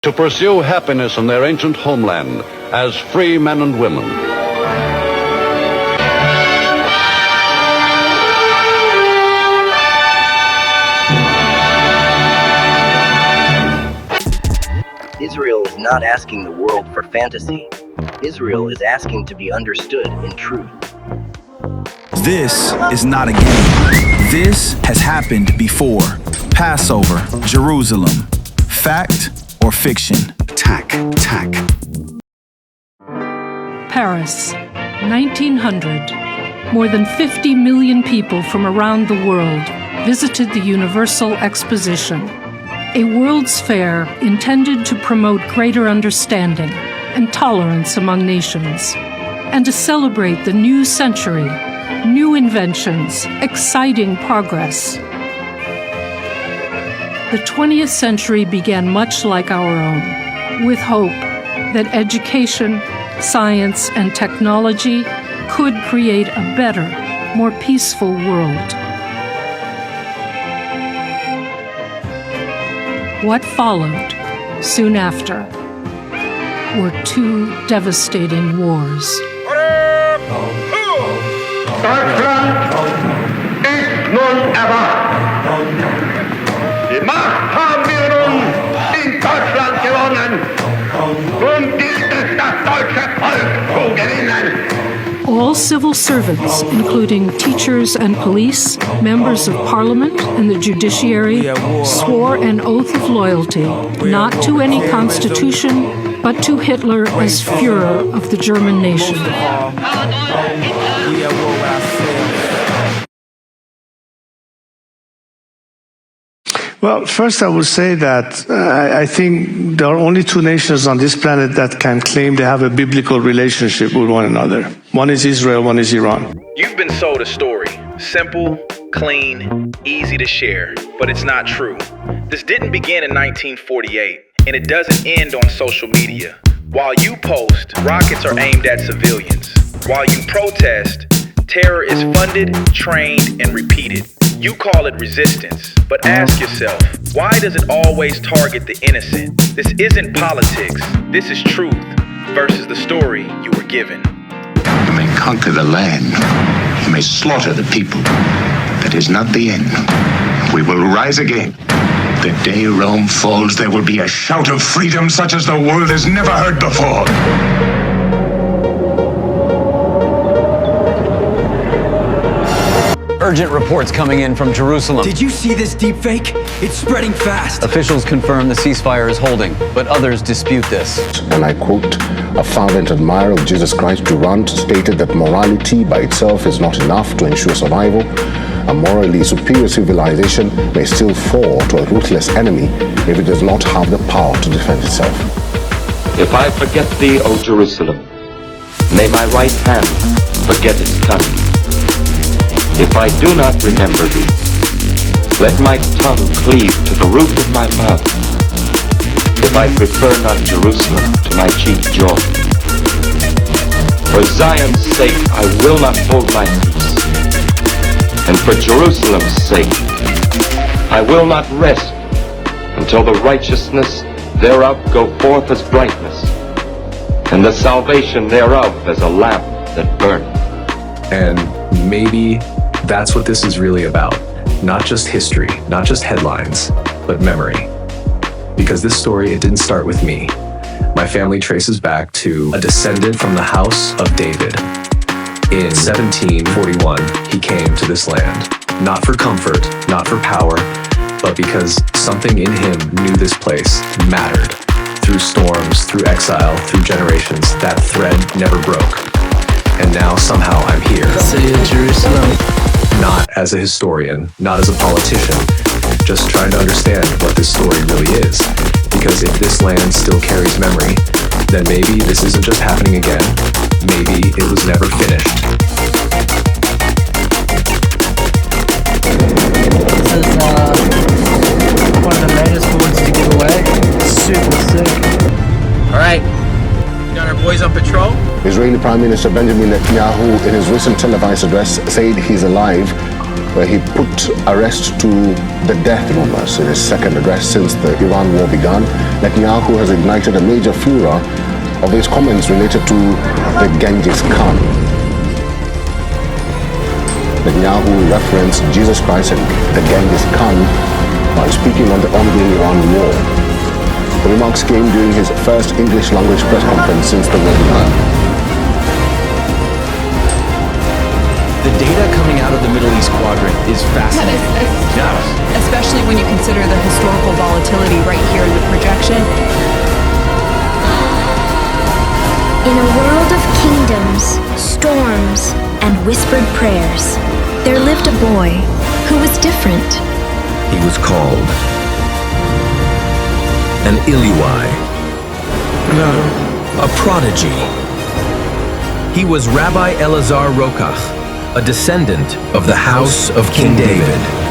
to pursue happiness in their ancient homeland as free men and women. Israel is not asking the world for fantasy. Israel is asking to be understood in truth. This is not a game. This has happened before. Passover, Jerusalem. Fact or fiction? Tack. Paris, 1900. More than 50 million people from around the world visited the Universal Exposition, a World's Fair intended to promote greater understanding and tolerance among nations, and to celebrate the new century, new inventions, exciting progress. The 20th century began much like our own, with hope that education, science, and technology could create a better, more peaceful world. What followed soon after were two devastating wars. Deutschland ist nun erwacht. Die Macht haben wir nun in Deutschland gewonnen. Nun gilt es, das deutsche Volk zu gewinnen. All civil servants, including teachers and police, members of parliament and the judiciary, swore an oath of loyalty, not to any constitution, but to Hitler as Führer of the German nation. Well, first I would say that I think there are only two nations on this planet that can claim they have a biblical relationship with one another. One is Israel, one is Iran. You've been sold a story. Simple, clean, easy to share, but it's not true. This didn't begin in 1948, and it doesn't end on social media. While you post, rockets are aimed at civilians. While you protest, terror is funded, trained, and repeated. You call it resistance, but ask yourself, why does it always target the innocent? This isn't politics, this is truth versus the story you were given. You may conquer the land, you may slaughter the people. That is not the end. We will rise again. The day Rome falls, there will be a shout of freedom such as the world has never heard before. Urgent reports coming in from Jerusalem. Did you see this deepfake? It's spreading fast. Officials confirm the ceasefire is holding, but others dispute this. And I quote, a fervent admirer of Jesus Christ, Durant, stated that morality by itself is not enough to ensure survival. A morally superior civilization may still fall to a ruthless enemy if it does not have the power to defend itself. If I forget thee, O Jerusalem, may my right hand forget its tongue. If I do not remember thee, let my tongue cleave to the roof of my mouth. If I prefer not Jerusalem to my chief joy. For Zion's sake I will not hold my peace, and for Jerusalem's sake I will not rest until the righteousness thereof go forth as brightness, and the salvation thereof as a lamp that burneth. And maybe that's what this is really about. Not just history, not just headlines, but memory. Because this story, it didn't start with me. My family traces back to a descendant from the house of David. In 1741, he came to this land, not for comfort, not for power, but because something in him knew this place mattered. Through storms, through exile, through generations, that thread never broke. And now somehow I'm here. City of Jerusalem. Not as a historian, not as a politician, just trying to understand what this story really is. Because if this land still carries memory, then maybe this isn't just happening again. Maybe it was never finished. This is one of the latest boards to give away. Super sick. Alright, got our boys on patrol? Israeli Prime Minister Benjamin Netanyahu, in his recent televised address, said he's alive where he put arrest to the death rumors in his second address since the Iran war began. Netanyahu has ignited a major furor of his comments related to the Genghis Khan. Netanyahu referenced Jesus Christ and the Genghis Khan while speaking on the ongoing Iran war. The remarks came during his first English language press conference since the war began. The data coming out of the Middle East quadrant is fascinating. Especially when you consider the historical volatility right here in the projection. In a world of kingdoms, storms, and whispered prayers, there lived a boy who was different. He was called an Iliwai, a prodigy. He was Rabbi Elazar Rokach, a descendant of the house of King David.